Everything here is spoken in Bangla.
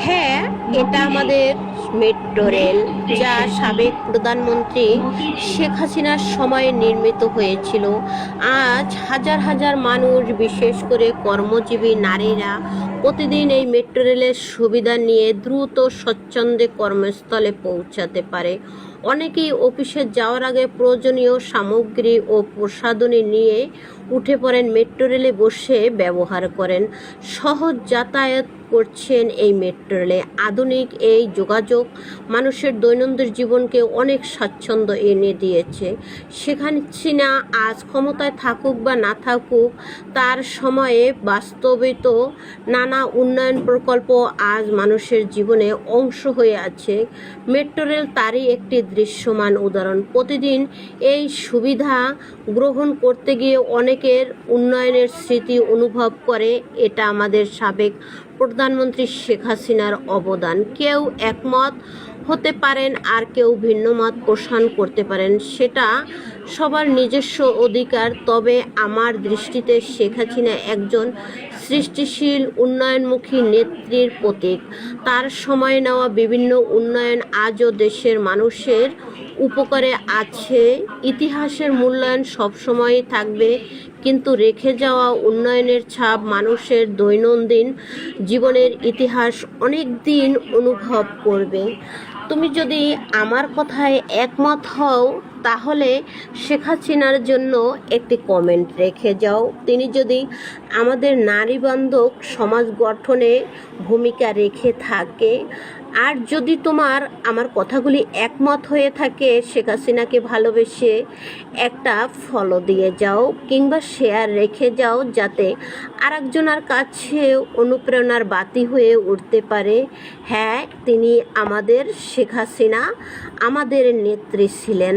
হ্যাঁ, এটা আমাদের মেট্রো রেল, যা সাবেক প্রধানমন্ত্রী শেখ হাসিনার সময়ে নির্মিত হয়েছিল। আজ হাজার হাজার মানুষ, বিশেষ করে কর্মজীবী নারীরা, প্রতিদিন এই মেট্রো রেলের সুবিধা নিয়ে দ্রুত স্বচ্ছন্দে কর্মস্থলে পৌঁছাতে পারে। অনেকেই অফিসে যাওয়ার আগে প্রয়োজনীয় সামগ্রী ও প্রসাধনী নিয়ে উঠে পড়েন, মেট্রো রেলে বসে ব্যবহার করেন, সহজ যাতায়াত করছেন এই মেট্রো রেলে। আধুনিক এই যোগাযোগ মানুষের দৈনন্দিন জীবনকে অনেক স্বাচ্ছন্দ্য এনে দিয়েছে। শেখ হাসিনা আজ ক্ষমতায় থাকুক বা না থাকুক, তার সময়ে বাস্তবিত নানা উন্নয়ন প্রকল্প আজ মানুষের জীবনে অংশ হয়ে আছে। মেট্রো রেল তারই একটি দৃশ্যমান উদাহরণ। প্রতিদিন এই সুবিধা গ্রহণ করতে গিয়ে অনেকের উন্নয়নের স্মৃতি অনুভব করে। এটা আমাদের সাবেক প্রধানমন্ত্রী শেখ হাসিনার অবদান। কেউ একমত হতে পারেন আর কেউ ভিন্ন মত পোষণ করতে পারেন, সেটা সবার নিজস্ব অধিকার। তবে আমার দৃষ্টিতে শেখ হাসিনা একজন সৃষ্টিশীল উন্নয়নমুখী নেত্রীর প্রতীক। তার সময় নেওয়া বিভিন্ন উন্নয়ন আজও দেশের মানুষের উপকারে আছে। ইতিহাসের মূল্যায়ন সবসময়ই থাকবে, কিন্তু রেখে যাওয়া উন্নয়নের ছাপ মানুষের দৈনন্দিন জীবনের ইতিহাস অনেক দিন অনুভব করবে। তুমি যদি আমার কথায় একমত হও, তাহলে শেখ হাসিনার জন্য একটি কমেন্ট রেখে যাও। তিনি যদি আমাদের নারীবান্ধব সমাজ গঠনে ভূমিকা রেখে থাকে, আর যদি তোমার আমার কথাগুলি একমত হয়ে থাকে, শেখ হাসিনাকে ভালোবেসে একটা ফলো দিয়ে যাও কিংবা শেয়ার রেখে যাও, যাতে আরেকজনের কাছে অনুপ্রেরণার বাতি হয়ে উঠতে পারে। হ্যাঁ, তিনি আমাদের শেখ হাসিনা আমাদের নেত্রী ছিলেন।